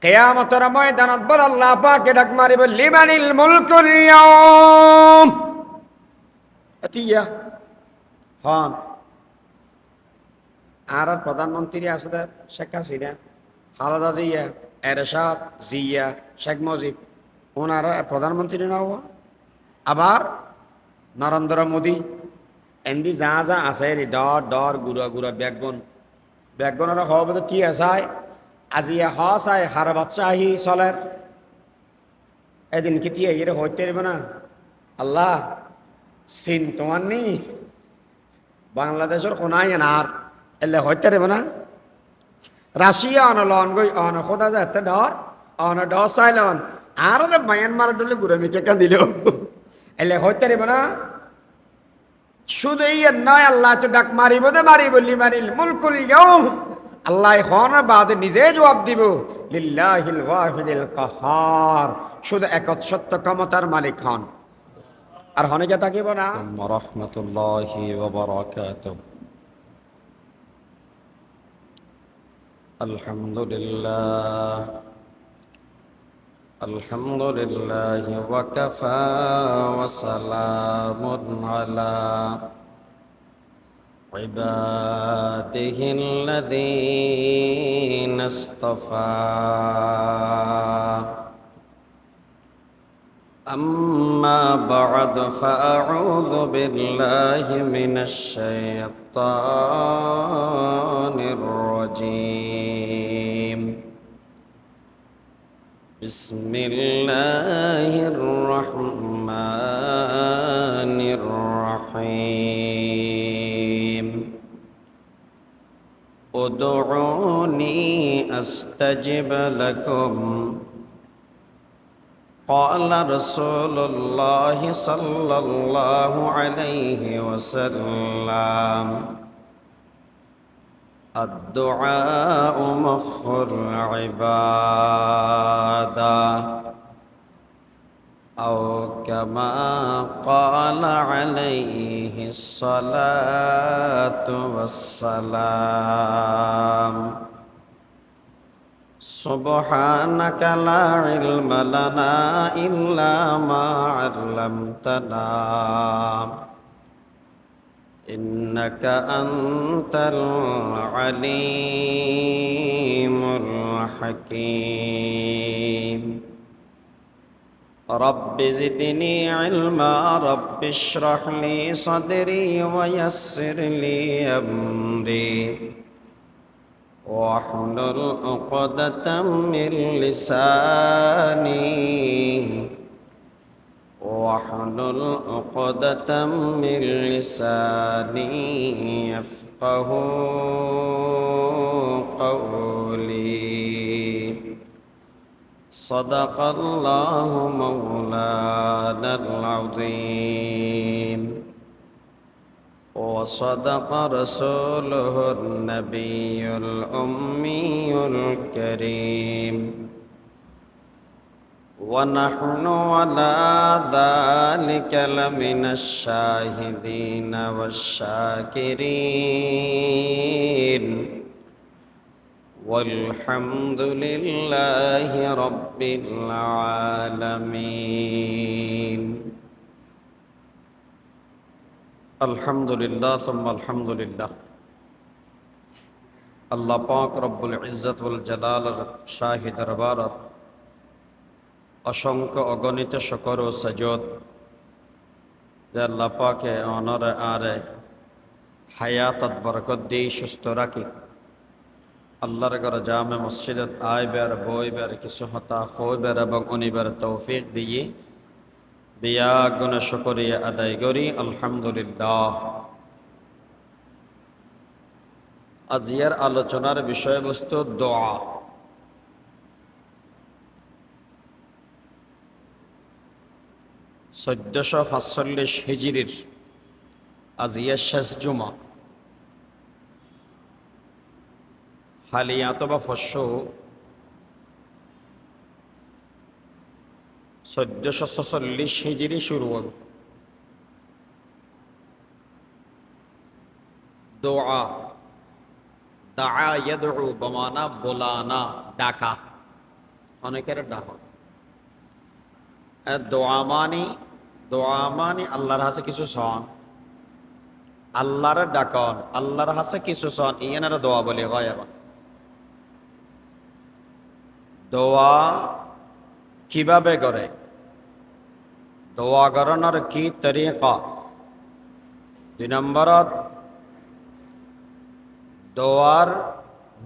কিয়ামতের ময়দানত বল আল্লাহ পাকে ডাক মারিব লিমানিল মুলকুল ইয়াউম আতিয়া হন আর প্রধানমন্ত্রী আছে শেখ হাসিনা, খালেদা জিয়া, এরশাদ জিয়া, শেখ মুজিব, ওনারা প্রধানমন্ত্রী না হওয়া, আবার নরেন্দ্র মোদী এমনি যা যা আছে ডর ডর গুড়া গুড়া বেগুনের হওয়া বোধ কি আসায় আজিয়া হসায় হার বাদশাহী চলের এদিন কি টিয়া ইয়ে হইতে পারবে না আল্লাহ চীন তোমার নি বাংলাদেশের কোনায় আর এলে হইতে পারবে না রাশিয়া অনলন গই অন খোদা যাতে ডর অন ডর চাইলন আর মায়ানমার ডলে ঘুরে মিকে কান দিল এলে হইতে পারবে না শুধু এই নয় আল্লাহ তো ডাক মারিব দে মারিব লিমানিল মুলকুল ইয়াউম আল্লাহ হওয়ার বাদে নিজে জবাব দিব লিল্লাহিল ওয়াহিদিল কাহার শুধু একচ্ছত্ব ক্ষমতার মালিক হন আর হনেকে থাকিব না রাহমাতুল্লাহি ওয়া বারাকাতুহু আলহামদুলিল্লাহ আলহামদুলিল্লাহি ওয়া কাফা ওয়া সালামুন আলা ইবাদিহিল্লাযীনা ইসতাফা أما بعد فأعوذ بالله من الشيطان الرجيم بسم الله الرحمن الرحيم ادعوني أستجب لكم قال رسول الله صلى الله عليه وسلم الدعاء مخ العبادة أو كما قال عليه الصلاة والسلام سبحانك لا علم لنا إلا ما علمتنا إنك أنت العليم الحكيم رب زدني علما رب اشرح لي صدري ويسر لي أمري واحلل عقدة من لساني يفقه قولي صدق الله مولانا العظيم وصدق رسوله النبي الأمي الكريم ونحن على ذلك لمن الشاهدين والشاكرين والحمد لله رب العالمين আলহামদুলিল্লাহ সুম্মা আলহামদুলিল্লাহ আল্লাহ পাক রব্বুল ইজ্জত ওয়াল জালালের শাহী দরবারত অসংখ্য অগণিত শুকর ও সাজদ যে আল্লাহ পাকে অনরে আরে হায়াতত বরকত দিয়ে সুস্থ রাখি আল্লাহর ঘর জামে মসজিদত আইবার বইবার কিছু হতা খইবার এবং অনিবার তৌফিক দিয়ে বিয়া গুণ শুকরিয়া আদায় করি আলহামদুলিল্লাহ। আজিয়ার আলোচনার বিষয়বস্তু দোয়া। 1445 হিজরির আজিয়া শেষ জুমা হালিয়া অথবা ফস্য 1446 হিজরি শুরু হল। দোয়া দাআ ইয়াদউ বমানা বোলানা ডাকা অনেকের ডাক দোয়া মানি আল্লাহর হাসে কিছু সন, আল্লাহর ডাকন, আল্লাহর হাসে কিছু সন, ইয়ানার দোয়া বলে হয়। আবার দোয়া কিভাবে করে, দোয়া করানোর কি তরিকা? 2 নম্বরত দোয়ার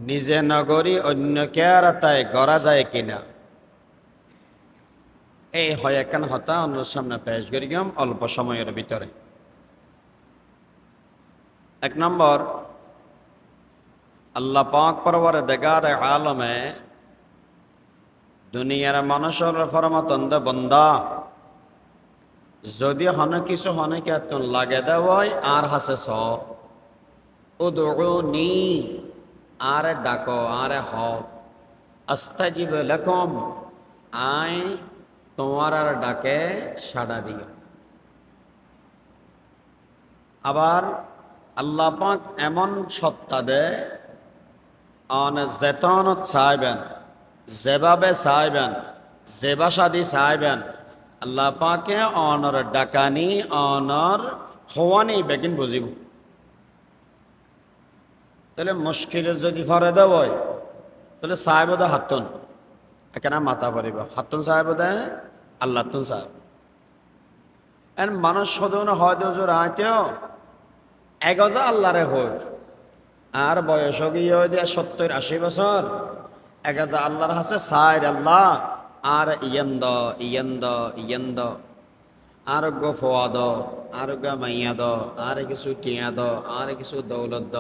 নিজে নগরী অন্যকে আর তাই গড়া যায় কিনা, এই হয় একখান হতা অন্য সামনে পেশ করি গেম অল্প সময়ের ভিতরে। 1 নম্বর, আল্লাহ পাক পরওয়ারদিগার আলমে দুনিয়ার মানুষের ফরমাতন্দ বন্দা যদি হনে কিছু হনে কে তুন লাগে দেওয়াই আর হাসে স উদউনি আরে ডাকো আরে হ আস্তাজিব লাকুম আয় তোমার আর ডাকে সাড়া দিও। আবার আল্লাহ পাক এমন সত্তা দেয় যেতন চাইবেন, যেভাবে চাইবেন, যে ভাষা দিয়ে চাইবেন, আল্লাহ পাকে অনর ডাকানি অনর হওয়ানি বেগিন বুঝিব। তাহলে মুশকিলে যদি ফরে দেয় তাহলে সাহেব দে হাতুন এখানে মাথা পড়িব, হাতুন সাহেব দে আল্লাহ তুন সাহেব। এন মানুষ সদন হয়তো জোর আইতেও এগজা আল্লাহরে হই আর বয়স গিয়ে দিয়ে 70-80 বছর এগজা আল্লাহর হাসে সাইর আল্লাহ আর ইয়েন্দ আর গো ফোয়াদ আর গা মাইয়া দ আর কিছু টিয়া দ আর কিছু দৌলত দ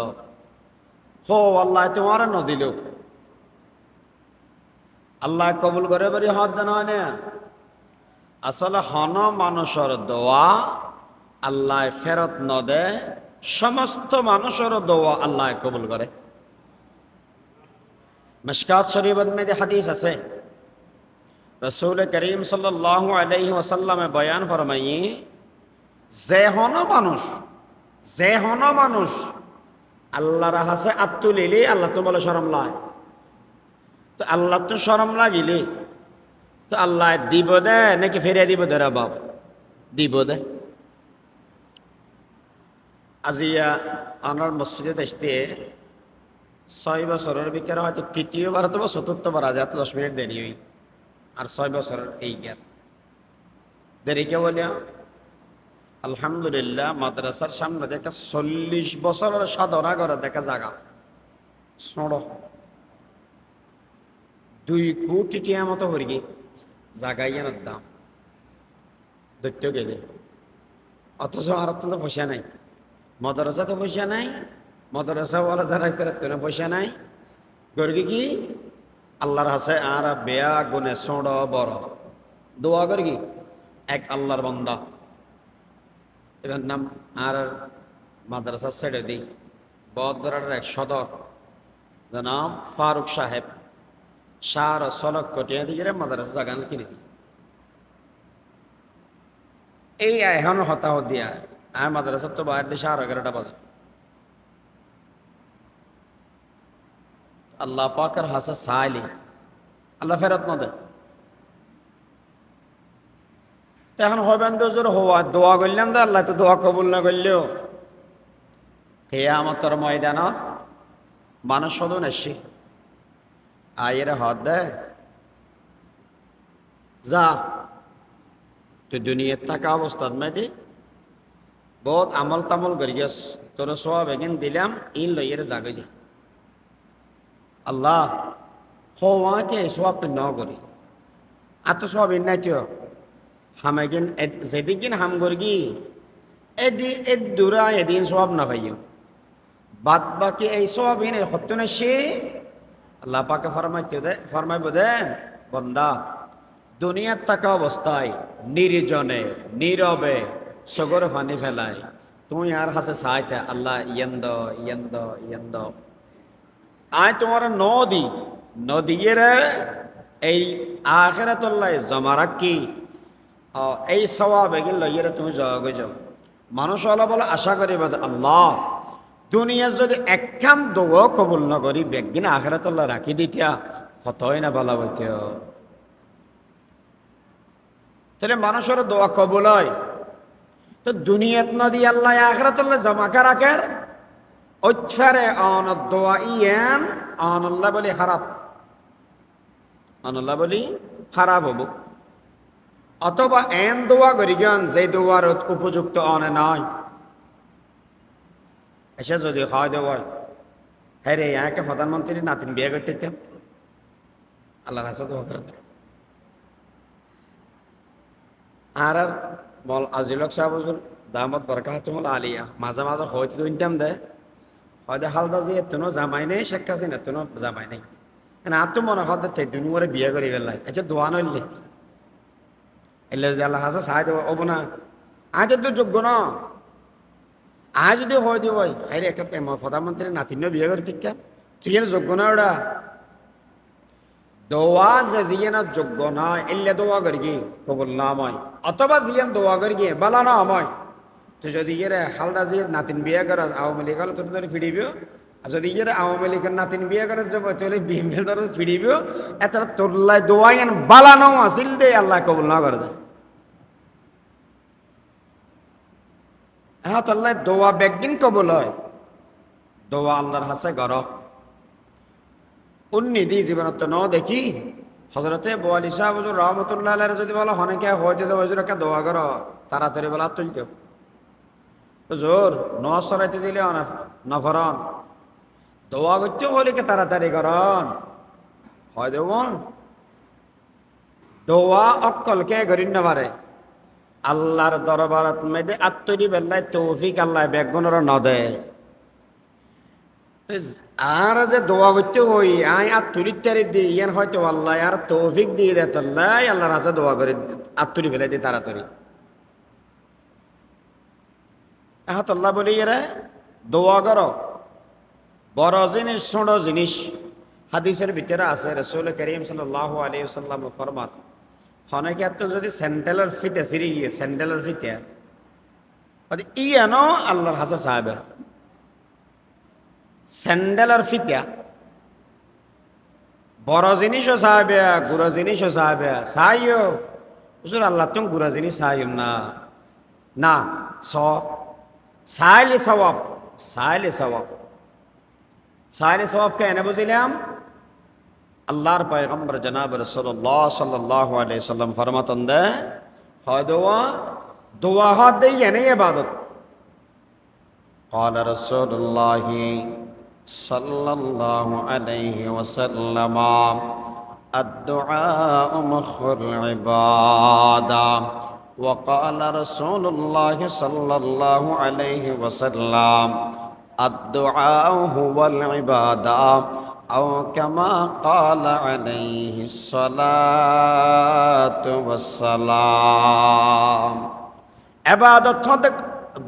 হো আল্লাহ তোমার নদিল আল্লাহ কবুল করে বাড়ি হদ দেন হয় না। আসলে হন মানুষের দোয়া আল্লাহ ফেরত ন দে, সমস্ত মানুষের দোয়া আল্লাহ কবুল করে। মিশকাত শরীফত মধ্যে হাদিস আছে, রাসূল করিম সাল্লাল্লাহু আলাইহি ওয়াসাল্লামে বয়ান ফরমাই যে হন মানুষ আল্লাহর হাসে আত্তুলিলি আল্লাহ তো বলে শরম লাগে, তো আল্লাহ তো শরম লাগিলে তো আল্লাহ দিব দে নাকি ফিরে দিব দে রে বাপ? দিব দে। আজিয়া আনার মসজিদে আসতে 6 বছরের ভিতরে হয়তো 3য়বার অথবা 4বার, আজ এত 10 মিনিট দেরি হই আর 6 বছরের এই গ্যাপ দেরিকে বলে আলহামদুলিল্লাহ মাদ্রাসার সামনে দেখা 40 বছরের সাধনা করে দেখা জায়গা ছোড়ো 2 কোটি টিয়া মতো হরিগি জাগাইয়ানোর দাম দৈত্য গেলে, অথচ আর তো পয়সা নাই, মাদ্রাসাতে পয়সা নাই, মাদ্রাসাওয়ালা যারা তো পয়সা নাই, গর্গে কি আল্লাহর হাসে আর বেয়া গুনে ছোড় বড় দোয়া গর্গি এক আল্লাহর বান্দা এবার নাম আর মাদ্রাসা ছেড়ে দিই বদরার এক সদর জনাব ফারুক সাহেব 6 কোটি দিকে মাদ্রাসা জাগান কিনে দিই। এই এখন হতাহত দিয়া আর মাদ্রাসার তো বাইরে দিয়ে 11:30 বাজে। আল্লাহ পাকের হাসে চাইলে আল্লাহ ফেরত ন দেয়। তো এখন হবেন তো জোর হওয়া দোয়া করলাম তো আল্লাহ তো দোয়া কবুল না করলেও কিয়ামতের ময়দানত মানুষ সদন এসে আয়ের হদ দেয় যা তুই দুনিয়ার থাকা অবস্থাত মেয়েদি বহুত আমল তামল করি গেছ, তোর সব এগিন দিলাম ইন লইয়ের জাগে যা আল্লাহ হওয়াকে সব ন করি আর তো সব ইন নাই তো হামাইগিন যেদিন হাম করগি এদিন দূরা এদিন সব না পাইও বাদ বাকি এই সব ইন সত্য না সে আল্লাহ পাকে ফরমাইব দেন বন্দা দুনিয়ার থাকা অবস্থায় নির্জনে নীরবে সগর পানি ফেলায় তুমি আর হাসে চাইতে আল্লাহ ইয়েন্দ আয় তোমার নদীর এই আখিরাতুল্লাহ জমা রাখি এই সওয়াব এগিন লইয়ের তুমি জগে যাও। মানুষ হলো বলে আশা করি আল্লাহ দুনিয়া যদি একখান দোয়া কবুল নকরি বেগিন আখিরাতুল্লাহ রাখি দিতিয়া হতই না বলা বইত তাহলে মানুষের দোয়া কবুল হয়। তো দুনিয়াত নদী আল্লাহ আখরাতুল্লাহ জমা রাখার ওচ্ছারে অন দোয়া ইয়ান অনল্লাহ বলি খারাপ, অনল্লাহ বলি খারাপ হব। অথবা এন দোয়া করি গান যে দোয়ার উপযুক্ত অনে নয়, এসে যদি খাওয়া দেওয়া হ্যাঁ রে একে প্রধানমন্ত্রীর নাতিন বিয়ে করতে দিতাম, আল্লাহর হাসে দোয়া করতে। আর মল আজিলক সাহেব দামত বরকাতুল আলিয়া মাঝে মাঝে হয়তো ইনকাম দেয়, হয়তো হালদা যে এতনো জামাই নেই, শেখ হাসিনা এতনো জামাই নেই, আর তো মনে হয় তে দুনুরে বিয়ে করি ফেললাই। আচ্ছা দোয়া নইলে এলে যদি আল্লাহ হাসে সাহায্য হবো না, আজ তো যোগ্য না। আজ যদি হয় দিব হাই রে একটা প্রধানমন্ত্রীর নাতিন বিয়ে করে ঠিকঠাক তুই যেন যোগ্য না ওটা দোয়া যে জিয়ে না যোগ্য নয় এলে দোয়া করি গিয়ে কবুল নাম হয়। অথবা জিয়ান দোয়া করি গিয়ে বালা না হয়, তুই যদি ইয়ে হালদা জিয়ে নাতিন বিয়ে কর আওয়ামী লীগ হলে তোর ধরে ফিরিবিও, আর যদি ইয়ে আওয়ামী লীগের নাতিন বিয়ে করে যাবো তাহলে বিএমপি ধরে ফিরিবিও। এত তোরলাই দোয়া ইয়ান বালা নাও আসিল দে আল্লাহ কবুল না করে দেয়। হ্যাঁ তোল্লাই দোয়া বেগদিন কবুল হয়, দোয়া আল্লাহর হাসে গর উন্নিধি জীবনত ন দেখি হজরতে বোয়ালি শাহ হুজুর রহমতুল্লাহ আলাইহি যদি বলো অনেকে হয়ে যেতে হুজুর একটা দোয়া করো তাড়াতাড়ি বলা তুলতে হুজুর নজ সরাইতে দিলে নফরন দোয়া করতে হলে কে তাড়াতাড়ি করন হয় দেব। দোয়া অক্কল কে করিন না পারে আল্লাহর দরবারত মেদে আত্মরি বেল্লায় তৌফিক আল্লাহ বেগুনর নদে। আর যে দোয়া করতে হই আই আত্মরির তারি দিই ইয়ান হয়তো আল্লাহ আর তৌফিক দিয়ে দেয় তাল্লাই আল্লাহর হাসে দোয়া করে আত্মরি ফেলে দিই তাড়াতাড়ি। আল্লাহ বলি এরা দোয়া করো বড় জিনিস ছোট জিনিস হাদিসের ভিতরে আছে রাসূল করিম সাল্লাল্লাহু আলাইহি ওয়াসাল্লাম ফরমান অনেকে এত যদি স্যান্ডেলের ফিতে সিঁড়ি গিয়ে স্যান্ডেলের ফিতে ইয়ানো আল্লাহর হাসে সাহেব স্যান্ডেলের ফিতা বড় জিনিসও সাহেবে গুড়া জিনিসও সাহেবে সাইও হুজুর আল্লাহ তুমি গুড়া জিনিস সাইম না না সাইলে সওয়াব সাইলে সওয়াব সাইলে সওয়াবকে এনে বুঝিলাম আল্লাহর পয়গম্বর জনাব রাসূলুল্লাহ সাল্লাল্লাহু আলাইহি সাল্লাম ফরমাতেন দে হয় দোয়া হাত দেই এনে ইবাদত। قال رسول الله صلى الله عليه وسلم الدعاء مخ العبادة وقال رسول الله صلى الله عليه وسلم الدعاء هو العبادة أو كما قال عليه الصلاة والسلام عبادت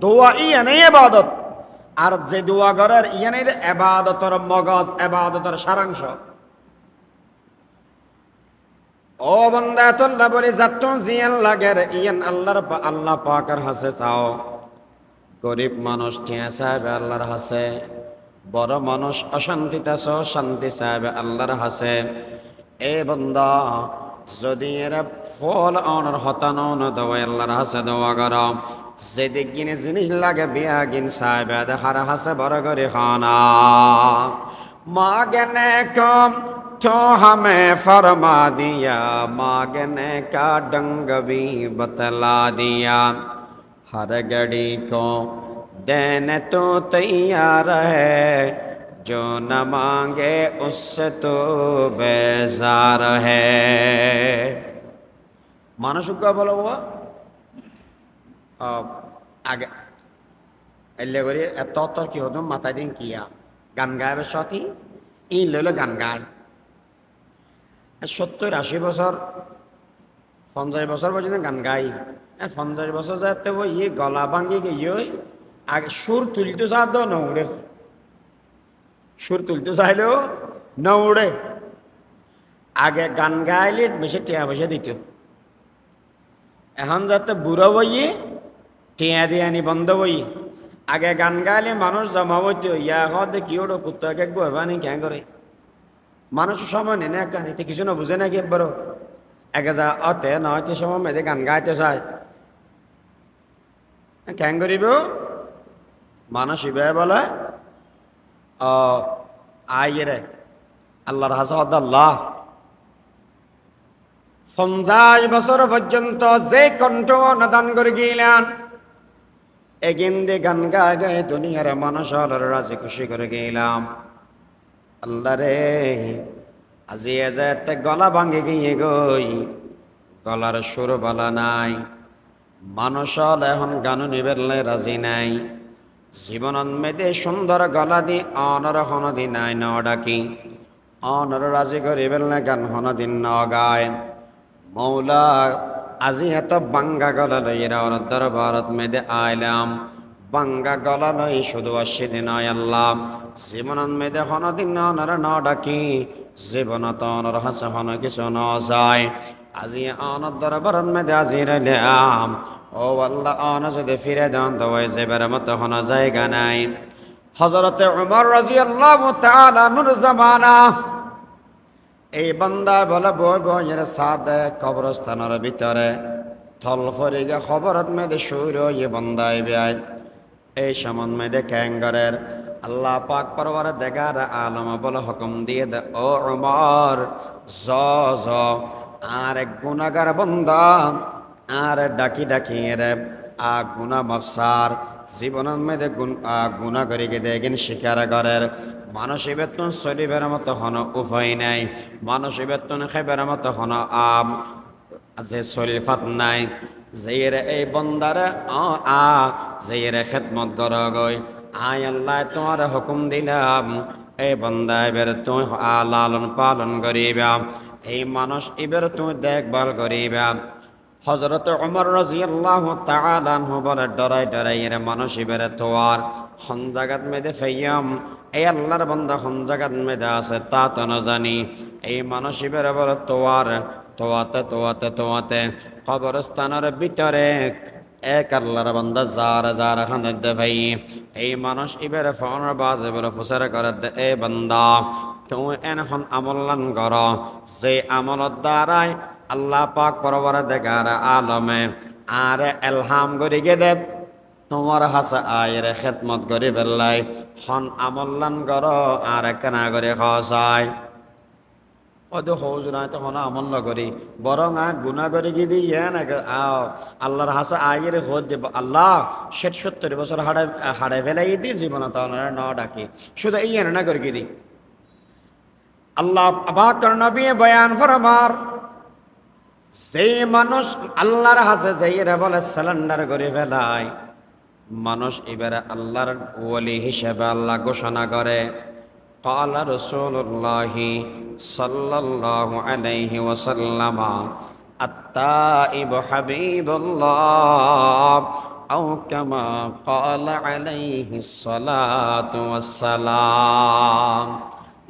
দোয়া ইয়ানে ইবাদত আর যে দোয়া করার ইয়ানে ইবাদতের মগজ ইবাদতের সারাংশ। ও বান্দা তোল্লা বলে যাতুন জিয়ান লাগের ইয়ান আল্লাহ পাকের হাসে চাও। গরিব মানুষ টিয়া চাইবে আল্লাহর হাসে, বড় মানুষ অশান্তিতে আছো শান্তি চাইবে আল্লাহর হাসে। এ বান্দা যদি এরা ফল অনর হতানো না দেওয়া আল্লাহর হাসে দোয়া করো। যেদিক গিনে জিনিস লাগে বিয়া গিন সাহেব দেখার হাসে বড় করে খানা মাগনে কম তো হমে ফরমা দিয়া মাগনে কা ডঙ্গ भी बतला दिया हर घड़ी को देने तो तैयार है जो न मांगे उससे तो बेजार है। মানুষ বলো আগে এলে করে এত কি হতো মাথায় দিন কিয়া গান গাইবে সতী ই লইলে গান গায় 70-80 বছর 50 বছর পর্যন্ত গান গাই 50 বছর যাতে ইয়ে গলা ভাঙ্গি গিয়ে আগে সুর তুলতে চাঁদ না উড়ে সুর তুলতে চাইলেও না উড়ে। আগে গান গাইলে বেশি টিয়া পয়সা দিত, এখন যাতে বুড়ো বইয়ে টিয়া দিয়ে আনি বন্ধ বই। আগে গান গাইলে মানুষ জমা বইতো ইয়া হতে কি ওটা কুত্তাকে গোয়ানি ক্যাঁ করে মানুষের সময় নেই না কানিতে কিছু না বুঝে নাকি একবারও একে যা অতে নয়তে সময় মেয়েদের গান গাইতে চায় কেন করিব মানুষ ইবে বলে ও আইরে আল্লাহর হাসাদ আল্লাহ 50 বছর পর্যন্ত যে কণ্ঠ নদান করে গিলেন এগিন্দে গান গায় গায়ে দুনিয়ার মানুষ রাজি খুশি করে গেলাম আল্লাহ রে আজি এতে গলা ভাঙে গিয়ে গই গলার সুর বলা নাই মানুষ এখন গান নিবেলনে রাজি নাই জীবনত মেদে সুন্দর গলা দি অনর হনদি নাই ন ডাকি অনর রাজি করিবেল না গান হনদিন ন গায় মৌলা আজি এত বাঙ্গা গলা লই এরা ওর দরবারত মেদে আইলাম বাঙ্গা গলা লই শুধু অসিদিন আল্লাহ জীবনত মেদে হনদিন অনর ন ডাকি জীবনত অনর হাসে হন কিছু ন যায় আজি অনর দরবারত মেদে আজি রইলাম ও আল্লাহ অন যদি ফিরে দেন তো ওই যেবার মতো হন জায়গা নাই হযরতে উমর রাদিয়াল্লাহু তাআলা নূর জামানা এই বান্দা বলে বই বইয়ের সাদে কবরস্থানের ভিতরে থল ফরিগে খবরত মেদে শুর ইয়ে বান্দায় বেআই এই সমন মেদে ক্যাঙ্গরের আল্লাহ পাক পরবার দেগার আলম বলে হুকুম দিয়ে দে ও উমর জ জ আর এক গুনাহগার বান্দা আর ডাকি ডাকি রে গুনা মফসার জীবনের মেদে গুনা করি গে দেখেন শিকার ঘরের মানসী বেতন চলিবের মতো হন উপায় নাই মানসী বেতন খাইবের মতো হন যে চলিফাত নাই যেরে এই বন্দারে যেরে খেদমত কর গই আয় আল্লাহ তোমার হুকুম দিলাম এই বন্দায় বের তুই লালন পালন করিবা এই মানুষ এবার তুমি দেখভাল করিবা হযরত উমর রাদিয়াল্লাহু তাআলা আনহু বলে ডরাই ডরাই এর মানুষ এবারে তোয়ার হন জাগাত মেদে ফাইয়াম এই আল্লাহর বান্দা হন জাগাত মেদে আছে তা তো না জানি এই মানুষ এবারে বলে তোয়ার তোয়াতে তোয়াতে তোয়াতে কবরস্থানের ভিতরে এক আল্লাহর বান্দা যার যার খান্দে ভাই এই মানুষ এবারে ফোনের বাদ বলে ফুসারা করে এ বান্দা তুমি এখন আমলান কর যে আমলত দ্বারাই আল্লাহ পাক পরবর দেখার আলমে আর এলহাম করি গে দে তোমার হাসা আয়ের খেদমত করি বেল্লাই হন আমল্লান কর আর কেনা করে খসায় হয়তো হৌজুরাই তো হন আমল করি বরং গুণা করে গিয়ে দিই আল্লাহর হাসা আয়ের হোদ দেব আল্লাহ 60-70 বছর হাড়ে ফেলাই দিই জীবন তো ন ডাকি শুধু এই না করে গিয়ে দিই আল্লাহ পাক নবী বয়ান ফরমার সেই মানুষ আল্লাহর হাসে যাইরা বলে সালেন্ডার করে ফেলায় মানুষ এবারে আল্লাহর ওলি হিসেবে আল্লাহ ঘোষণা করে قال رسول الله صلى الله عليه وسلم التائب حبيب الله أو كما قال عليه الصلاة والسلام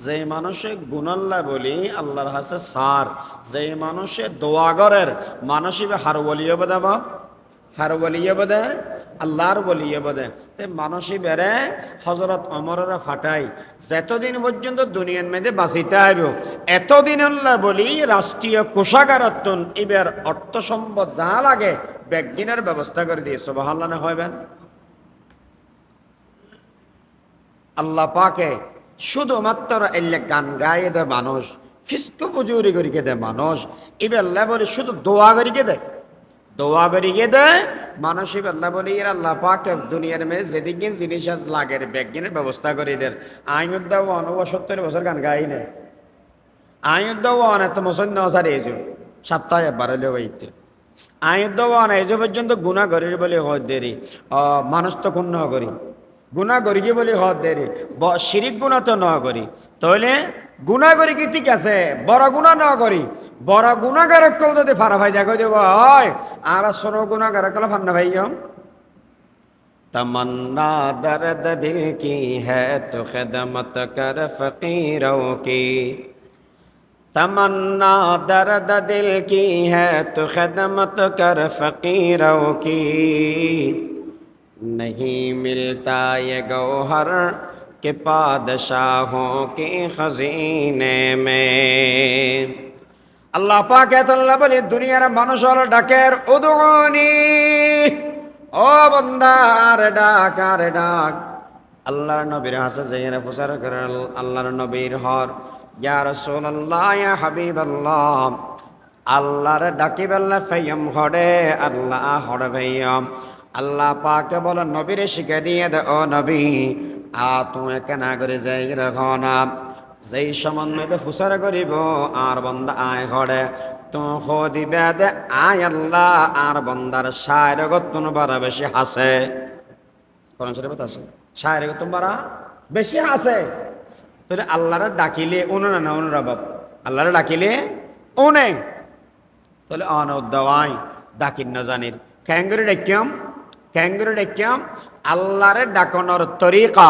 যে মানুষে গুনাল্লাহ বলি আল্লাহর হাসে সার যে মানুষে দোয়া করের মানসিবে হার বলিয়ে বদে হার বলিয়ে বদে আল্লাহর বলিয়ে বদে তে মানসি বেড়ে হযরত ওমরের ফাটাই যতদিন পর্যন্ত দুনিয়ার মধ্যে বাঁচিতে হইব এতদিন আল্লাহ বলি রাষ্ট্রীয় কোষাগারতন এবার অর্থ সম্পদ যা লাগে ব্যাগদিনের ব্যবস্থা করে দিয়ে সুবহানাল্লাহ না হইবেন আল্লাহ পাকে শুধুমাত্র এলে গান গায়ে দেয় মানুষ ফিস্কু ফুজুরি করিকে দেয় মানুষ এবার বলে শুধু দোয়া করিকে দেয় দোয়া করিকে দেয় মানুষ এবার বলি আল্লাহ পাকে দুনিয়ার মেয়ে যেদিকে জিনিস আজ লাগের ব্যাগিনের ব্যবস্থা করে দেন আইনুদ্দাও 70 বছর গান গাই নেই আইনুদ্দাও এত মুসন্ন আসার এই যে সপ্তাহে একবার হলেও হইতে আইনুদ্দাও এই যে পর্যন্ত গুণা করির বলে হয় দেরি মানুষ তো কোন ন করি গুণা করি কি বলি হদ দেরি শিরিক গুণা তো ন করি তাহলে গুণা করি কি ঠিক আছে বড় গুণা ন করি বড় গুণাগারক কল যদি ফারা ভাই যাকে দেব হয় আর সর গুণাগারক কল ফান্না ভাই तमन्ना दर्द दिल की है तो खिदमत कर फकीरों की तमन्ना दर्द दिल की है तो खिदमत कर फकीरों की नहीं मिलता ये गौहर के बादशाहों के खजीने में আল্লাহ পাক এতল্লা বলি দুনিয়ার মানুষ হল ডাকের উদুনি, ও বান্দা আরে ডাক আরে ডাক। আল্লাহর নবীর হাসে যাইরা প্রচার করে আল্লাহর নবীর হর ইয়া রাসূলুল্লাহ ইয়া হাবিবাল্লাহ, আল্লাহর ডাকি বেল্লা ফাইয়াম হড়ে আল্লাহ হড়ে ভাইয়াম। আল্লাহ পাকে বলে নবীরে শিখে দিয়ে দে ও নবী তুমি কেনা করে যাই রাখো না, যেই সমন্বয়ে ফুসার করিব আর বন্দা আয় ঘরে তো দিবে দে আয় আল্লাহ আর বন্দার শায়ের গতুন বারা বেশি হাসে। কোরআন শরীফে আছে শায়ের গতুন বারা বেশি হাসে। তাহলে আল্লাহরে ডাকিলে উনে না উনরা বাপ, আল্লাহরে ডাকিলে উনে। তাহলে অনদাওয়াই ডাকিন না জানির ক্যাঙ্গুরি ডাকিয়াম, ক্যাঙ্গুরি ডাকিয়াম আল্লাহরে ডাকনোর তরিকা,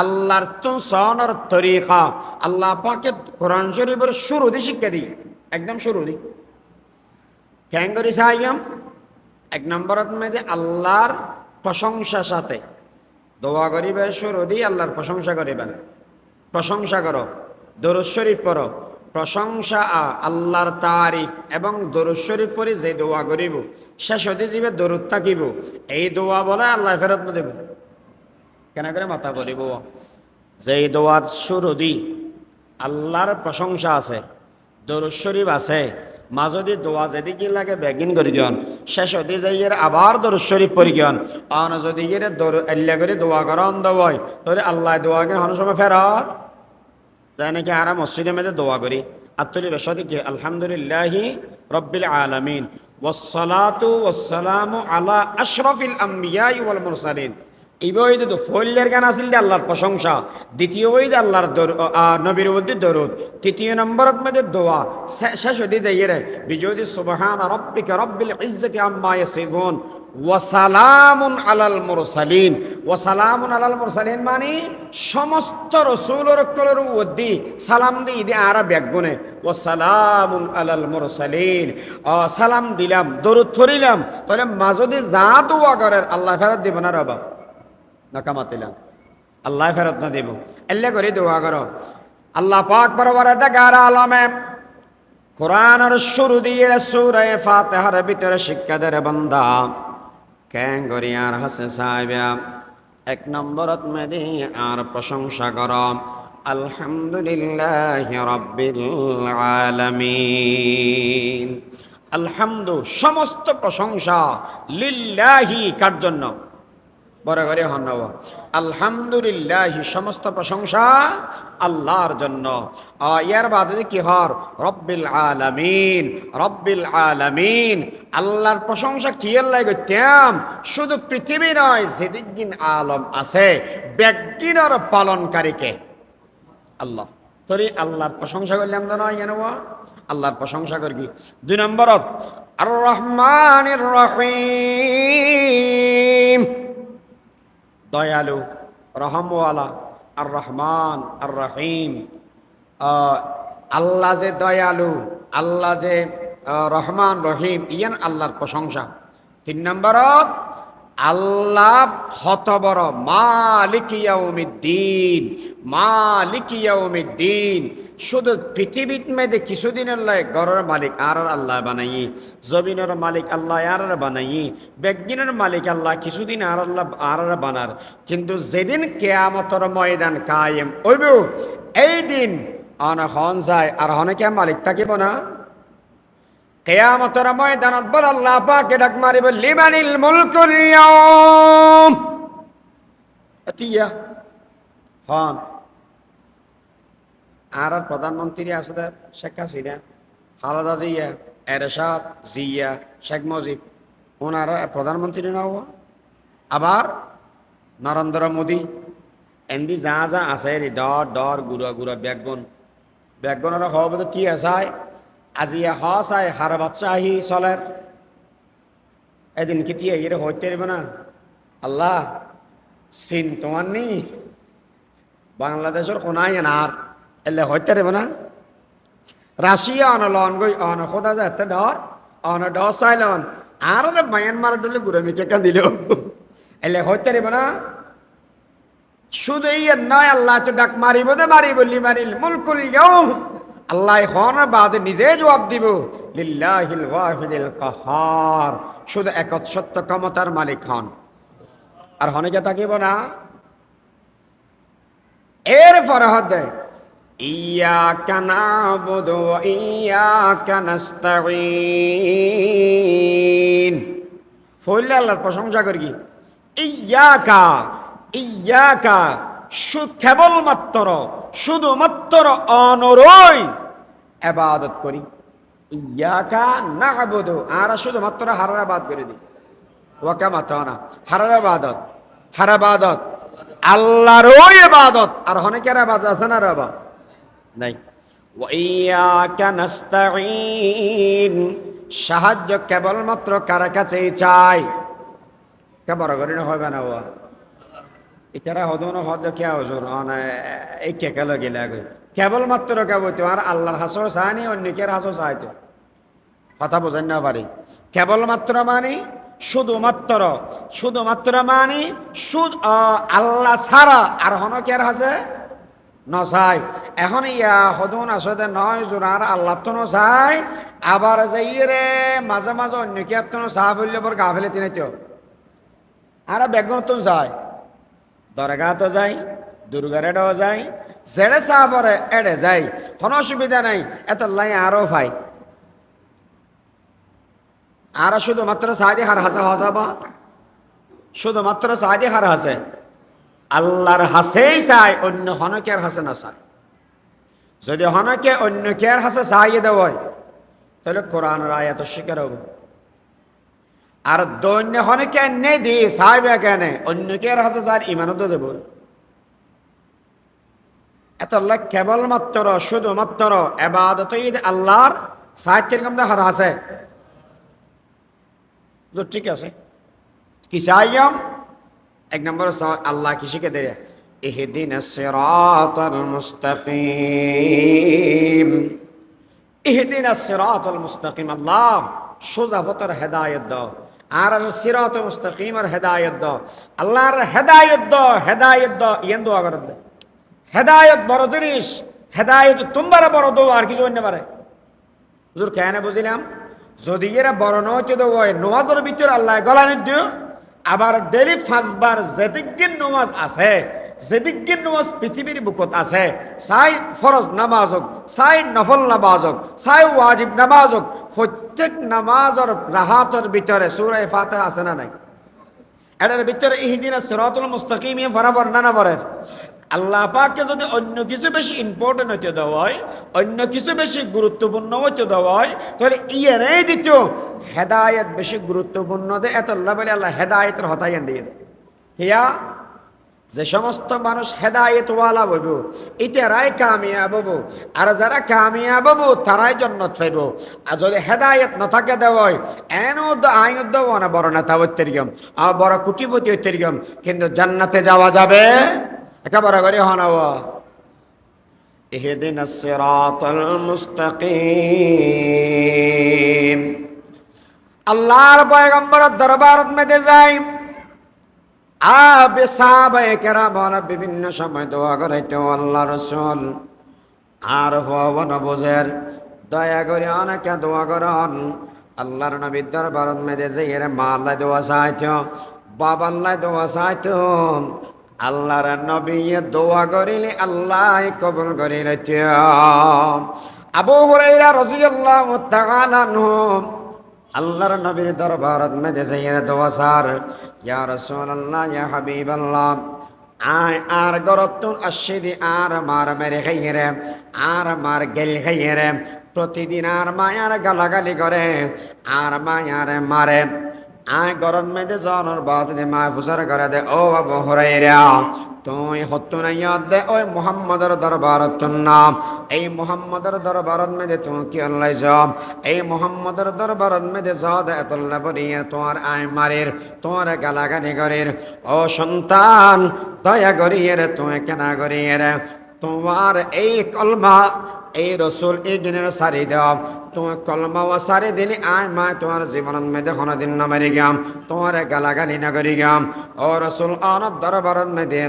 আল্লাহর তুনসানোর তরিকা আল্লাহ পাকে কোরআন শরীফের শুরু দিয়ে শিক্ষা দিই, একদম শুরু দিই। ক্যাঙ্গুরি সাহায্যাম এক নম্বরত মধ্যে আল্লাহর প্রশংসার সাথে দোয়া করিবের শুরু দিই, আল্লাহর প্রশংসা করিবেন। প্রশংসা করো, দরুদ শরীফ পড়ো, প্রশংসা আল্লাহর তারিফ এবং দরুদ শরীফ পড়ি যে দোয়া করিব শেষ হতে যাবে দরুদ থাকিব, এই দোয়া বলে আল্লাহ ফেরত না দেব। কেন করে মাথা পড়িব যেই দোয়ার শুরু দিই আল্লাহর প্রশংসা আছে, দরুদ শরীফ আছে, মাজদি দোয়া যেদিকে লাগে বেগিন করি দিয়ন, শেষ হতে যাই আবার দরুদ শরীফ পড়ি গিয়ন। আর যদি ইয়ে আল্লাহ করে দোয়া করান দেওয়াই তাহলে আল্লাহ দোয়া করে হন সময় ফেরত তাই নাকি আরা মসজিদের মধ্যে দোয়া করি আত্মরি বেশাদি কি আলহামদুলিল্লাহি রব্বিল আলামিন ওয়াসসালাতু ওয়াসসালামু আলা আশরাফিল আম্বিয়া ওয়াল মুরসালিন। এইভাবে তো ফলিয়ার গান আসিল যে আল্লাহর প্রশংসা, দ্বিতীয় ওই যে আল্লাহর নবীর মধ্যে দরুদ, তৃতীয় নম্বরের মধ্যে দোয়া, শেষ হতে যাই রে বিজয়দি সুবহানা রাব্বিকা রব্বিল ইজ্জাতি আম্মা ইয়াসিফুন ওয়া সালামুন আলাল মুরসালিন। ওয়া সালামুন আলাল মুরসালিন মানে সমস্ত রাসূলের কলের উদ্দি সালাম দি ইদি আরা ব্যাগুনে ওয়া সালামুন আলাল মুরসালিন, সালাম দিলাম দরুদ পড়িলাম তাহলে মাজদি যা দোয়া করেন আল্লাহ ফেরত দিব না রবা নাকামাতিলাম, আল্লাহ ফেরত না দেব। এল্লে করে দোয়া করো। আল্লাহ পাক বরাবর দেখার আলমে কোরআনের শুরু দিয়ে সূরা ফাতিহার ভিতরে শিক্ষা দেয় বান্দা কেন করি আর হাসে সাহেবা এক নম্বরত মেদি আর প্রশংসা কর আলহামদুলিল্লাহি রাব্বিল আলামিন। আলহামদু সমস্ত প্রশংসা লিল্লাহি কার জন্য বড় করে হন্নব আলহামদুলিল্লাহ সমস্ত প্রশংসা আল্লাহর জন্য। ইয়ার বাদে কি হর রব্বিল আলামিন, রব্বিল আলামিন আল্লাহর প্রশংসা কি আল্লাহ করতাম শুধু পৃথিবী নয় যেদিন আলম আছে ব্যক্তির পালনকারীকে আল্লাহ তরি আল্লাহর প্রশংসা করলাম তো নয় জানো আল্লাহর প্রশংসা করি। দুই নম্বরত আর রহমানির রহিম দয়ালু রহমওয়ালা আর রহমান আর রহিম। আল্লাহ যে দয়ালু, আল্লাহ যে রহমান রহিম ইয়ান আল্লাহর প্রশংসা। তিন নম্বরত আল্লাহ হত বড় মালিক ইয়াউমিদ্দিন, মালিক ইয়াউমিদ্দিন শুধু পৃথিবীর মধ্যে কিছুদিনের লাই ঘরের মালিক আর আল্লাহ বানাই, জমিনের মালিক আল্লাহ আর বানাই, ব্যক্তিনের মালিক আল্লাহ কিছুদিন আর আল্লাহ আর বানার, কিন্তু যেদিন কিয়ামতের ময়দান কায়েম হইব এই দিন অনেক হন যায় আর অনেকে মালিক থাকিব না। কিয়ামতের ময়দানত বল আল্লাহ পাকে ডাক মারিব লিমানিল মুলকুল ইয়াউম আতিয়া হন আর প্রধানমন্ত্রী আছে শেখ হাসিনা, খালেদা জিয়া, এরশাদ জিয়া, শেখ মুজিব ওনারা প্রধানমন্ত্রী না হওয়া, আবার নরেন্দ্র মোদী এমনি যা যা আছে ডর ডর গুড়া গুড়া বেগুন বেগুনের হওয়া বলতে কি আসায় আজিয়া হস আয় হার বাচ্চা আহি চলের এদিন কি এর হইতে পারবে না আল্লাহ চীন তোমার নি বাংলাদেশের কোনায় আর এলে হইতে পারবে না। রাশিয়া অনলন গই অন খোদা যায় এত ডর অন ডর চাইলন আর মায়ানমার ডলে ঘুরে মিকে কান দিল এলে হইতে পারবে না। শুধু এই নয় আল্লাহ তো ডাক মারিব দে মারিব লিমানিল মুলকুল ইয়াউম আল্লাহ এখন বাদে নিজে জবাব দিব লিল্লাহিল ওয়াহিদিল কাহার, শুধু একচ্ছত্ব ক্ষমতার মালিক হন, আর হনেকে থাকিব না। এর ফরহদ দেয় ইয়াকা না'বুদু ওয়া ইয়াকা নাস্তাঈন। ফলে আল্লাহর প্রশংসা করি, ইয়াকা ইয়াকা কেবলমাত্র শুধুমাত্র অনরই ইবাদত করি। ইয়াকা না'বুদু, আর শুধুমাত্র হারার ইবাদত করে দিই। ওয়াকা মাতানা হারার ইবাদত, হার ইবাদত আল্লাহরই ইবাদত, আর অনেকের ইবাদত আছে না রবা নাই। ওয়া ইয়াকা নাস্তাঈন, সাহায্য কেবলমাত্র কার কাছেই চাই। কে বড় করি না হবে না ওয়া ইতারা হদন হদ কে হুজুর মানে এই কে কেল গেলে আগে কেবলমাত্র কে বলতো, আর আল্লাহর হাসো চায়নি অন্যকের হাসো চাইতো। কথা বোঝেন না পারি। কেবলমাত্র মানে শুধুমাত্র, শুধুমাত্র মানে আল্লাহ ছাড়া আর হনকের হাসে নচাই। এখন ইয়া হদন আসতে নয় জোর আল্লাহ তো নচাই, আবার যাই রে মাঝে মাঝে অন্যকে তো চাহ ফেললে পর গা ফেলে তিনে তো আর বেগুন তো যায়, দরগা তো যাই, দুর্গার এটাও যাই, জেড়ে চাহ পরে এড়ে যাই, কোনো অসুবিধা নাই। এত লাই আরও পাই, আর শুধুমাত্র সাহায্য হার হাসে হসাবা, শুধুমাত্র সাহায্য হার হাসে আল্লাহর হাসেই চায়, অন্য হনকের হাসে না চায়। যদি হনকে অন্যকের হাসে চাইয়ে দেওয়া হয় তাহলে কোরআনের আয়াত স্বীকার হবে। আর দৈন্য হনকে নে দিয়ে চাইবে কেন অন্যকের হাসে চাই ইমানত দেব। এত আল্লাহ কেবলমাত্র শুধুমাত্র ইবাদতই আল্লাহর সাহিত্যের কম হার হাসে। ঠিক আছে, কি চাইম এক নম্বর আল্লাহ কি শিখে দেয়, ইহদিনাস সিরাতাল মুস্তাকিম। ইহদিনাস সিরাতাল মুস্তাকিম, আল্লাহ সোজা পথের হেদায়েত দাও, আর সিরাতাল মুস্তাকিমের হেদায়েত দাও। আল্লাহর হেদায়েত দাও, হেদায়েত দাও, ইয়েন দোয়া করে দেয়। হেদায়েত বড় জিনিস, হেদায়েত তোমার বড় দোয়া, আর কিছু অন্য পারে হুজুর কেন বুঝিলাম। যদি এরা বড় নয় তো নোয়াজের ভিতরে আল্লাহ গলানি দিও, আবার ডেলি 5 বার যেদিকদিন নামাজ আছে, যেদিকদিন নামাজ পৃথিবীর বুকত আছে, চাই ফরজ নামাজ হোক, চাই নফল নামাজ হোক, চাই ওয়াজিব নামাজ হোক, প্রত্যেক নামাজের রাহাতের ভিতরে সূরা ফাতিহা আছে না নাই? এটার ভিতরে ইহদিনাস সিরাতাল মুস্তাকিম বরাবর না বরের। আল্লাহ পাককে যদি অন্য কিছু বেশি ইম্পর্টেন্ট হইতে দেওয়া হয়, অন্য কিছু বেশি গুরুত্বপূর্ণ হইতে দেওয়া হয়, তাহলে ইয়েরাই দ্বিতীয় হেদায়েত বেশি গুরুত্বপূর্ণ দেয়। এত আল্লাহ বলে আল্লাহ হেদায়েতের হতাইন দিয়ে দেয়। হিয়া যে সমস্ত মানুষ হেদায়েতওয়ালা হইব ইতারাই কামিয়াব হব, আর যারা কামিয়াব হব তারাই জান্নাত পাইব। আর যদি হেদায়েত না থাকে দেওয়া হয় এনো আইন দেওয়া না বড় নেতা হইতে গেম আর বড় কোটিপতি হইতে গেম, কিন্তু জান্নাতে যাওয়া যাবে একেবারে করে হনাওয়া। ইহদিনাস সিরাতাল মুস্তাকিম। আল্লাহর পয়গম্বরের দরবারত মেতে যায়, আবে সাহাবায়ে কেরাম বিভিন্ন সময় দোয়া করাইতো আল্লাহ রাসূল। আর ভবন বোঝের দয়া করে অনেকে দোয়া করেন আল্লাহর নবীর দরবারত মেতে যায়, এর মা আল্লাহ দোয়া চাইতো, বাবা আল্লাহ দোয়া চাইতো। আল্লাহর নবী দোয়া করিলে আল্লাহ কবুল করে নিতে। আবু হুরায়রা রাদিয়াল্লাহু তাআলা আনহু আল্লাহর নবীর দরবারত মেতে যাইয়া দোয়া সার, ইয়া রাসূলুল্লাহ ইয়া হাবিবাল্লাহ, আয় আর গরতুন আশিদি আর মার মেরে খাইরে, আর মার গেল খাইরে, প্রতিদিন আর মায়ার গালাগালি করে, আর মায়ার মারে। আয় গরম মেয়েদের জনের বাদ দে মা ফুসার করে দে। ও আবু হুরায়রা তুই হত্তু নাই দে ওই মুহাম্মদের দরবারত নাম, এই মুহাম্মদের দরবারত মেয়েদের তুই কি আল্লাহ যাব, এই মুহাম্মদের দরবারত মেয়েদের যাদ এতল্লা বলিয়ে তোমার আয় মারের, তোমার গালাগালি করের। ও সন্তান দয়া করিয়ে রে, তুই কেনা করিয়ে রে, তোমার এই কলমা এই রসুল এই দিনের সারি দেওয়া, তোমার কলমা ও সারি দিলে আয় মা তোমার জীবনত মেয়েদে কোনো দিন না মেরে গাম, তোমার গালাগালি না করি গাম। ও রসুল অনত দরবারত মেয়েদে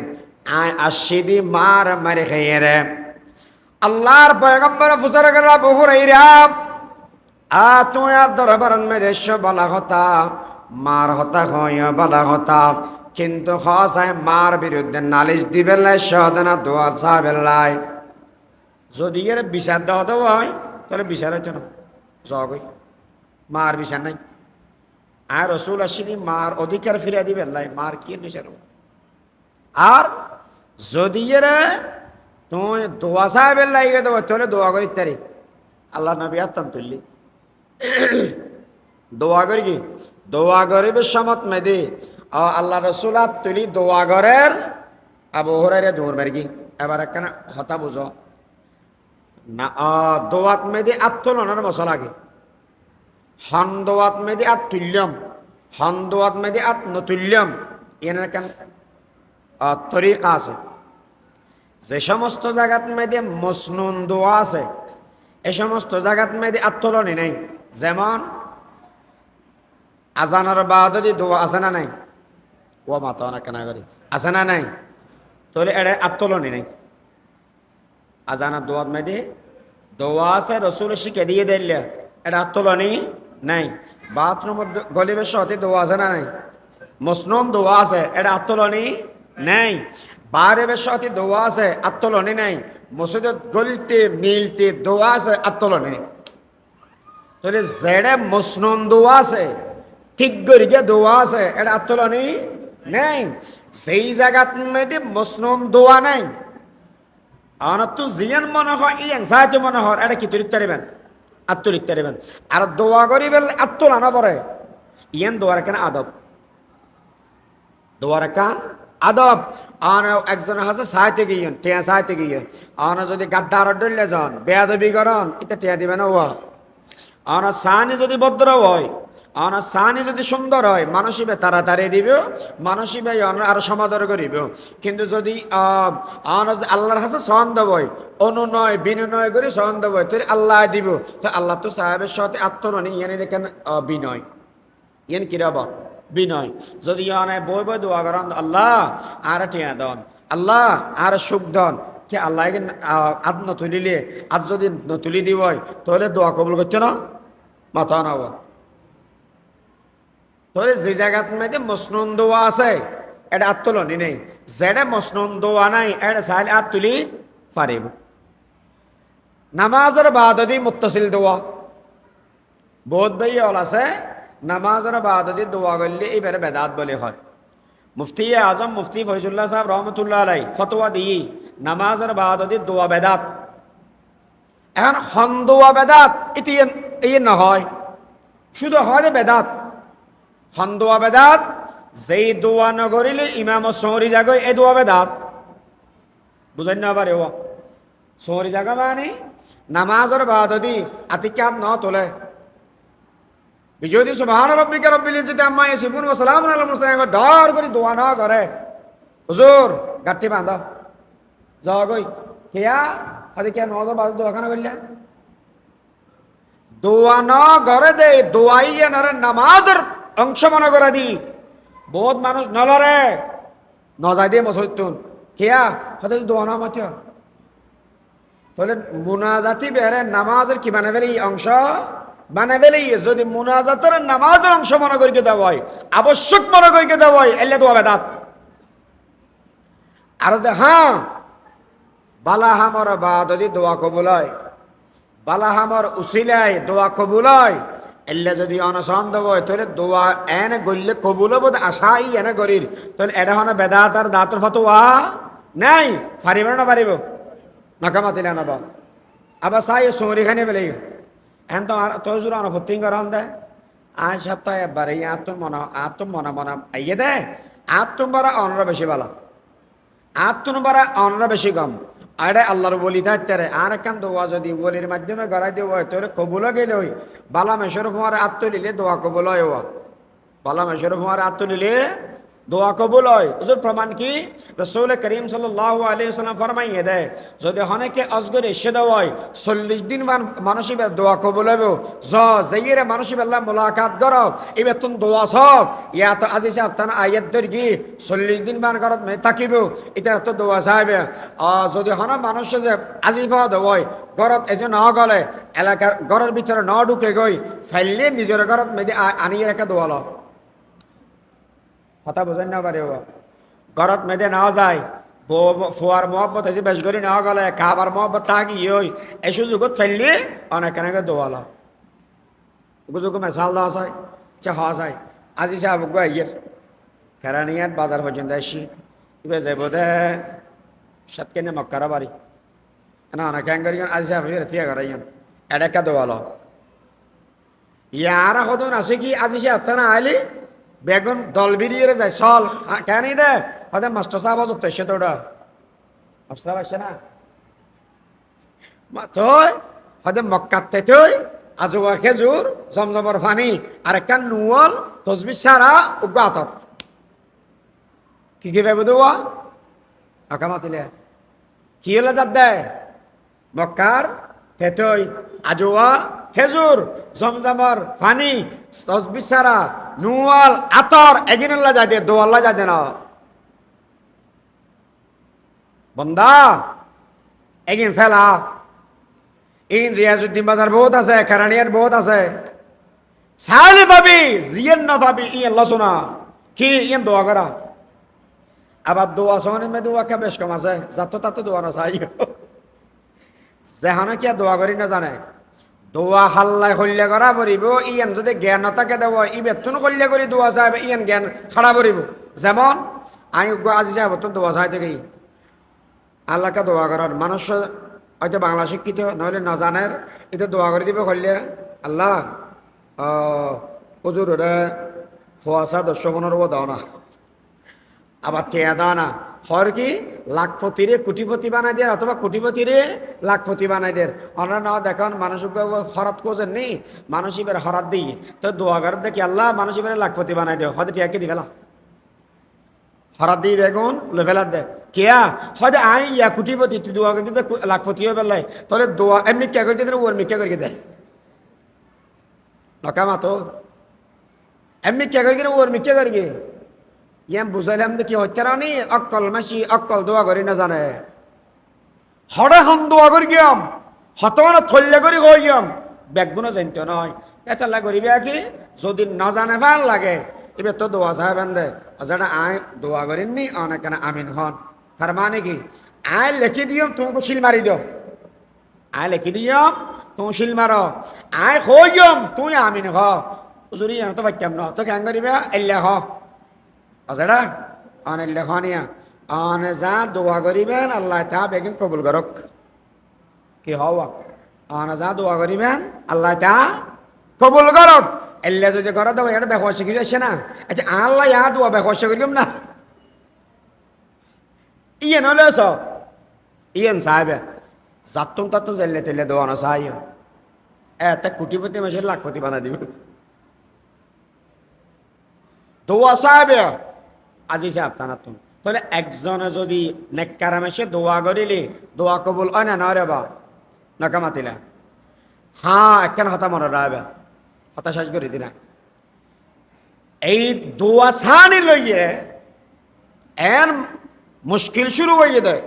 আয় আসি দি মার মারে খাইয়ে রে। আল্লাহর পয়গম্বর ফুসার করে আবু হুরাইরা তোমার দরবারন মে দেশ বলা হতা মার হতা হয় বলা হতা কিন্তু হসায় মার বিরুদ্ধে নালিশ দিবেন লাই সদনা দোয়া চাবেন লাই যদি এর বিচার দেওয়া দেওয়া হয় তাহলে বিচার হইতো না জগই মার বিচার নাই আর রসুল আসিনি মার অধিকার ফিরে দিবেন লাই মার কি বিচার আর যদি এর তুই দোয়া চাবেন লাগে দেবো তাহলে দোয়া করি তারি আল্লাহ নবী আত্মান তুললি দোয়া করি কি দোয়া গরিব সমত মেদি আল্লাহ রসুলাত তুলি দোয়া গরের আবু হুরাইরা দৌড় মারি কি এবার একখানা হতা বুঝো না দোয়াত মেদি আত্মলনের মশলা আগে হন দোয়াত মেদি আত্তুল্যম হন দোয়াত মেদি আত্মতুল্যম এর একখান তরিকা আছে যে সমস্ত জায়গাত মেদি মসনুন দোয়া আছে এই সমস্ত জায়গাত মেদি আত্মলনি নেই যেমন আজানের বাদে দোয়া আছে না নাই ও মাতা না কেনা করি আছে না নাই তাহলে এটা আত্মলনি নেই আজানের দোয়াত মেদি দোয়া আছে রসুল শিখে দিয়ে দিলে এটা আত্মলনি নাই বাথরুমের গলিবের সাথে দোয়া আছে না নাই মসনুন দোয়া আছে এটা আত্মলনি নেই বাইরের সাথে দোয়া আছে আত্মলনি নাই মসজিদের গলিতে মিলতে দোয়া আছে আত্মলনি নেই তাহলে যেটা মসনুন দোয়া আছে ঠিক গরিকে দোয়া আছে এটা আত্মলনি নেই সেই জায়গাত মেয়েদের মসনুন দোয়া নেই আনতো জিয়ান মনে হয় ইয়ান সাহায্য মনে হয় এটা কি তরিত পারিবেন আত্মরিত পারিবেন আর দোয়া করিবেন আত্মলানা পরে ইয়ান দোয়ার কেন আদব দোয়ার কান আদব আন একজন হাসে সাহায্য গিয়েন টিয়া সাহায্য গিয়ে আন যদি গাদ্দার ডলে যান বেয়াদবি করন এটা টিয়া দিবেন ওয়া আন সানি যদি ভদ্র হয় আনা সানি যদি সুন্দর হয় মানুষিবে তাড়াতাড়ি দিব মানুষিবে আরো সমাদর করিব কিন্তু যদি আল্লাহর কাছে সন্দেহ হয় অনুনয় বিনয় করে সন্দেহ হয় তো আল্লাহ দিব তো আল্লাহ তো সাহেবের সাথে আত্মরণী ইয়ানি দেখেন বিনয় ইয়ান কিরাবা বিনয় যদি ইয়ানে বই বই দোয়া করেন আল্লাহ আর টিয়া দন আল্লাহ আর সুখ দন কে আল্লাহ আদ নতুলিলে আজ যদি নতুলি দিব হয় তাহলে দোয়া কবুল করছে না মাথা না তাহলে যে জায়গাত মধ্যে মসনুন দোয়া আছে এটা আত্মলনি নেই যেটা মসনুন দোয়া নাই এটা চাইলে আত তুলি পারিব নামাজের বাদদি মুত্তাসিল দোয়া বহুত বেই হল আছে নামাজের বাদদি দোয়া করলে এবারে বেদাত বলে হয় মুফতি আজম মুফতি ফয়জুল্লাহ সাহেব রহমতুল্লাহ আলাই ফতোয়া দিই নামাজের বাদদি দোয়া বেদাত এখন হন দোয়া বেদাত এটি এই না হয় শুধু হয় বেদাত হন দোয়া বেদাত যেই দোয়া নগরিলে ইমাম সৌরি জাগ এই দোয়া বেদাত বুঝেন না আবার এও সৌরি জাগা মানে নামাজের বাদদি আতিকাত ন তোলে বিজয়দি সুবহান রাব্বিকা রাব্বিল ইজ্জাতি আম্মা ইয়াসিফুন ওয়া সালামুন আলাল মুরসালিন ডর করে দোয়া না করে হুজুর গাঠি বাঁধা যাও গই কিয়া আদি কে নজ বাদ দোয়া কেন কইলা দোয়া না করে দে দোয়াই এনারে নামাজের অংশ মনে করে দি বহুত মানুষ নলরে নজাই দিয়ে মসজিদতুন কিয়া হাতে দোয়া না মাতিয়া তাহলে মুনাজাতি বেরে নামাজের কি মানে ফেলি অংশ মানে ফেলি যদি মুনাজাতের নামাজের অংশ মনে করিকে দেওয়া হয় আবশ্যক মনে করিকে দেওয়া হয় এলে দোয়া বেদাত আর হ্যাঁ বালাহামর বাদদি দোয়া কবুল হয় বালাহামর উসিলায় দোয়া কবুল হয় এলে যদি অনসন্দ হয় তাহলে দোয়া এনে গড়লে কবুল বোধ আশাই এনে গরির তাহলে এটা হনে বেদাত আর দাঁতর ফতোয়া নাই পারিব না পারিব নাকামাতিলা নবা আবার চাই সৌরি খানি বেলে এখন তো তোর জোর অনপত্তি করান দে আজ সপ্তাহে একবার এই আত্ম মনা আইয়ে দে আত্ম বারা অনরা বেশি বালা আত্ম বারা অনরা বেশি কম আরে আল্লাহর বলি থাকতে আর একখান দোয়া যদি বলির মাধ্যমে গড়াই দেওয়া হয় তোর কবুল গেলে ওই বালা মেশর ফুমার আত্ম নিলে দোয়া কবুল হয় বালা মেশর ফুমার আত্ম নিলে দোয়া কবুল হয়। হুজুর প্রমাণ কি? রাসূল করিম সাল্লাল্লাহু আলাইহি ওয়াসাল্লাম ফরমাইয়ে দেয় যদি হনেকে অজগর এসে হয় 40 দিন মানুষের দোয়া কবুল হবে। যাইরে মানুষের আল্লাহ মুলাকাত করো এবার তুমি দোয়া সব ইয়া তো আজি সাহেব তান আয়াত দর্গি 40 দিন মান ঘরত মে থাকিব এটা তো দোয়া চাইবে। যদি হন মানুষের যে আজি পাওয়া দেয় ঘরত এজন ন গলে এলাকার ঘরের ভিতরে ন ঢুকে গই ফাইলে নিজের ঘরত মেদি আনিয়ে রেখে দোয়া লো কথা বুঝেন না পারে ঘরত মেদে নেওয়া যায় ফোয়ার মহব্বত আছে বেশ করে নেওয়া গেলে খাবার মহব্বত থাকি ওই এই সুযোগত ফেললে অনেক অনেকে দোয়ালা বুঝুক মেশাল দেওয়া যায় চা হওয়া যায় আজি সাহেব গো আইয়ের কেরানিয়ার বাজার পর্যন্ত আসি এবার যাইব দে সাত কেনে মক্কারা বাড়ি না অনেক করি আজি সাহেব থিয়া করাইন এডেকা দোয়ালো ইয়ারা কদন আছে কি আজি সাহেব তা না আইলি বেগুন দল বেরিয়ে যায় চল কেন দে হয়তো মাস্টার সাহেব যত এসে তো ওটা মাস্টার সাহেব আসছে না তুই হয়তো মক্কাতে তুই আজোয়া খেজুর জমজমর পানি আর একটা নুয়াল তসবি সারা উগাতর কি কি ভাবে দেওয়া আঁকা মাতিলে কি হলে যাত দেয় মক্কার তেতই আজোয়া খেজুর জমজমর পানি তসবি সারা নুয়াল আতর এগিনাল্লা যায় দে দোয়াল্লা যায় দে না বন্দা এগিন ফেলা ইন রিয়াজউদ্দিন বাজার বহুত আছে কারানিয়ার বহুত আছে সাইলে ভাবি জিয়েন না ভাবি ই আল্লাহ শোনা কি ইন দোয়া করা আবার দোয়া শোনে মে দোয়া কে বেশ কম আছে যত তত দোয়া না চাই যেহানে কি দোয়া করি না জানে দোয়া হাল্লাই হল্যা করা পড়িব ইয়ান যদি জ্ঞান নথাকে দেব ই বেতন হল্যা করে দোয়া চাইবে ইয়ান জ্ঞান খাড়া পড়িব যেমন আমি আজি যাই বর্তন দোয়া চাইতে গেই আল্লাহকে দোয়া করার মানুষ হয়তো বাংলা শিক্ষিত নহলে না জানের এটা দোয়া করে দিবে হল্যা আল্লাহ হুজুর ওরা ফোয়াশা 10-15 দাও না আবার টেয়া দাও না হর কি লাখপতিরে কোটিপতি বানাই দেয় অথবা কোটিপতিরে লাখপতি বানাই দেয় আমরা না দেখুন মানুষ হরাত কোজেন নি মানুষ এবার হরাত দিই তো দোয়া করার দেখি আল্লাহ মানুষ এবারে লাখপতি বানাই দেয় হয়তো টিয়াকে দি ফেলা হরাত দিয়ে দেখুন লেভেলার দেয় কেয়া হয়তো আই ইয়া কোটিপতি তুই দোয়া করবি লাখপতি হয়ে পেলাই তাহলে দোয়া এমনি কে করে দিয়ে ওর মিথ্যা করে দেয় নকামা তো এমনি কে করে ওর মিথ্যা করে ইয়াম বুঝাইলাম দেখি হত্যারানি অক্কল মাসি অক্কল দোয়া করি না জানে হরে হন দোয়া করি গিয়াম হতমানা থল্যা করি কই গিয়াম ব্যাগগুলো জানতে নয় এতলা করিবে কি যদি না জানে ভাল লাগে এবার তো দোয়া সাহেবেন দে যেটা আয় দোয়া করেননি অনেক আমিন হন তার মানে কি আয় লিখি দিও তোমাকে শিল মারি দিও আয় লিখি দিও তুমি শিল মারো আয় কইম তুই আমিন হ যদি তো বাক্যাম ন তো কেন করিবে এল্লা হ আচ্ছা অনেক লেখনিয়া অনে যা দোয়া করিবেন আল্লাহ তা বেগিন কবুল করক কি হওয়া অনে যা দোয়া করিবেন আল্লাহ তা কবুল করক এল্লা যদি করে দেবো এটা বেশ শিখে যাচ্ছে না আচ্ছা আল্লাহ ইয়া দোয়া বেশ করিম না ইয়েন হলে সব ইয়েন সাহেবে যাতুন তাতুন জেলে তেলে দোয়া না সাহায্য এত কোটিপতি মাসের লাখপতি বানা দিবে দোয়া সাহেবে আজি সাহেব তানাতুন তাহলে একজনে যদি নেককারাম এসে দোয়া করিলে দোয়া কবুল হয় না রে বা নকামাতিলা হ্যাঁ একখান হতা মনে রাখবে হতাশাস করে দিনা এই দোয়া সানি লইয়ে এন মুশকিল শুরু হয়ে দেয়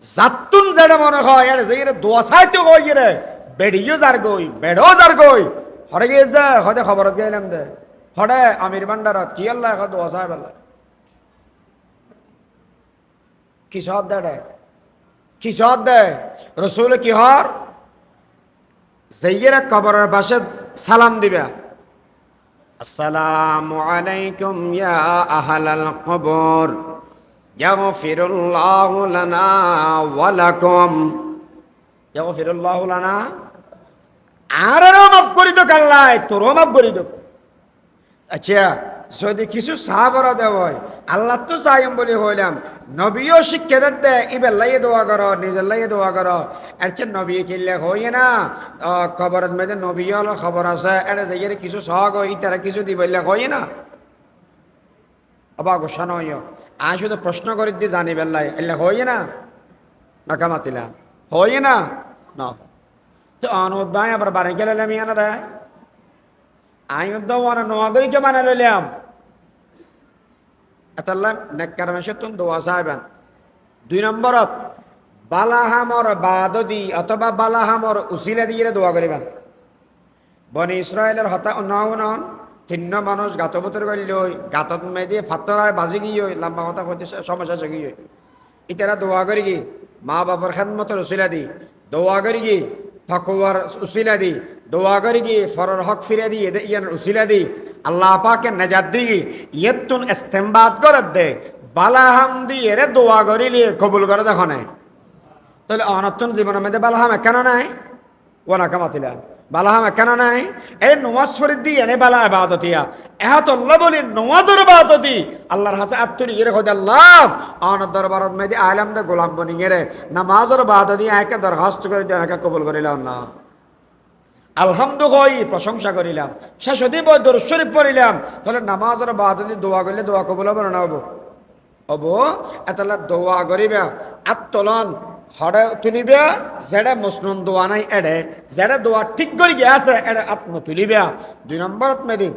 যাতুন যেটা মনে হয় এর যে দোয়া সাইতে হয়ে রে বেড়িও যার গই বেড়ো যার গই হরে গিয়ে যা হয়তো খবরত গেলাম দে হরে আমির ভান্ডারত কি আল্লাহ এখন দোয়া সাহেব আল্লাহ কিসত দেয় কিসত দেয় রসুল কি হর যেইরা কবরের পাশে সালাম দিবে আসসালামু আলাইকুম ইয়া আহলাল কবর ইয়াগফিরুল্লাহু লানা ওয়া লাকুম ইয়াগফিরুল্লাহু লানা আরও মাফ করি তো আল্লাহ তোরও মাফ করি তো আচ্ছা যদি কিছু সাহাবারা দেওয়া হয় আল্লাহ তো চাইম বলে হইলাম নবীও শিক্ষা দিতে এবার লাইয়ে দোয়া করো নিজের লাইয়ে দোয়া করো এর চেয়ে নবী কিনলে হইয়ে না খবরের মেয়েদে নবী হলো খবর আছে এটা যে কিছু সহগ হয় তারা কিছু দিবলে হইয়ে না অবা গোসানো হইয় আয় শুধু প্রশ্ন করি দিয়ে জানি বেল্লাই এলে হইয়ে না নাকামাতিলা হইয়ে না না তো অনুদায় আবার বাড়ি গেলে আমি আনারা আই উদ্দাওয়ানা নোয়াগরিকে মানে লইলাম এতাল্লাম নেককার মেশে তুন দোয়া সাহেবান 2 নম্বরত বালাহামর বাদদি অথবা বালাহামর উসিলা দিয়ে দোয়া করিবেন বনি ইসরায়েলের হতা নন 3 মানুষ গাতবতর গেল গাতত মেয়ে দিয়ে ফাত্তরায় বাজি গিয়ে লম্বা কথা করতে সমস্যা গিয়ে ইতারা দোয়া করি কি মা বাবার খেদমতের উসিলা দি দোয়া করি কি ফকুয়ার উসিলা দি দোয়া করি কি ফরর হক ফিরে দি ইয়ান উসিলা দি আল্লাহ পাকে নাজাত দি ইয়তুন ইস্তেমবাদ করে দে বালাহাম দিয়ে রে দোয়া করিলে কবুল করে দেখো নাই তাহলে অনতুন জীবনের মধ্যে বালাহাম কেন নাই ওনা কামাতিলা বালাহাম কেন নাই এই নওয়াজ ফরিদ দিয়ে এনে বালা ইবাদতিয়া এহাতুল্লাহ বলি নওয়াজের ইবাদতি আল্লাহর হাসে আত্তুরি এর খোদা আল্লাহ অন দরবারত মধ্যে আলম দে গোলাম বনি গেরে নামাজের ইবাদতি একে দরখাস্ত করে দিয়ে একে কবুল করিলাম না আলহামদুলিল্লাহ প্রশংসা করিলাম শেষ হতে বই দরুদ শরীফ পড়িলাম তাহলে নামাজের ইবাদতি দোয়া করলে দোয়া কবুল হবে না হবো হবো এতলা দোয়া করিবা আত্তলন হড়ে তুলিবা যেটা মসনুন দোয়া নাই এড়ে যেটা দোয়া ঠিক করে গিয়ে আছে এড়ে আত্ম তুলিবা 2 নম্বরত মেদি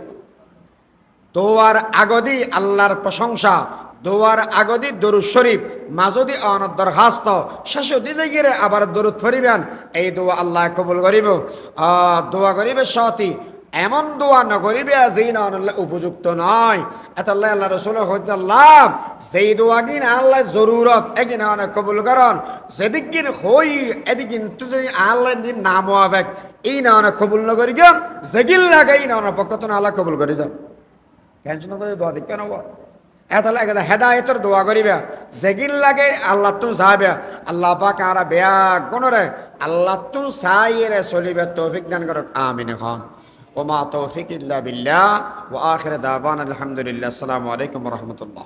দোয়ার আগদি আল্লাহর প্রশংসা দোয়ার আগদি দরুদ শরীফ মাজদি অনদ দরখাস্ত শেষদি যাইগিরে আবার দরুদ পড়িবেন এই দোয়া আল্লাহ কবুল করিব দোয়া করিবে সতি এমন দোয়া নকরিবে যেই না উপযুক্ত নয় এতাল্লাহ আল্লাহ রসুল হইতাল্লাহ যেই দোয়া কিন আল্লাহ জরুরত এগিন অনেক কবুল করন যেদিকিন হই এদিকিন তুই যদি আল্লাহ দিন নাম আবেগ এই না অনেক কবুল নকরি গেম যেগিল লাগে এই না অনেক পক্ষ তো আল্লাহ কবুল করি যান টেনশন করে দোয়া দিক কেন এতালে একে হেদায়তের দোয়া করিবে যেগিল লাগে আল্লাহ তুন চাইবে আল্লাহ পাক আরা বেয়া গুণরে আল্লাহ তুন চাইরে চলিবে তৌফিক দান করক আমিন খান وما توفيق إلا بالله وآخر دعوانا الحمد لله السلام عليكم ورحمة الله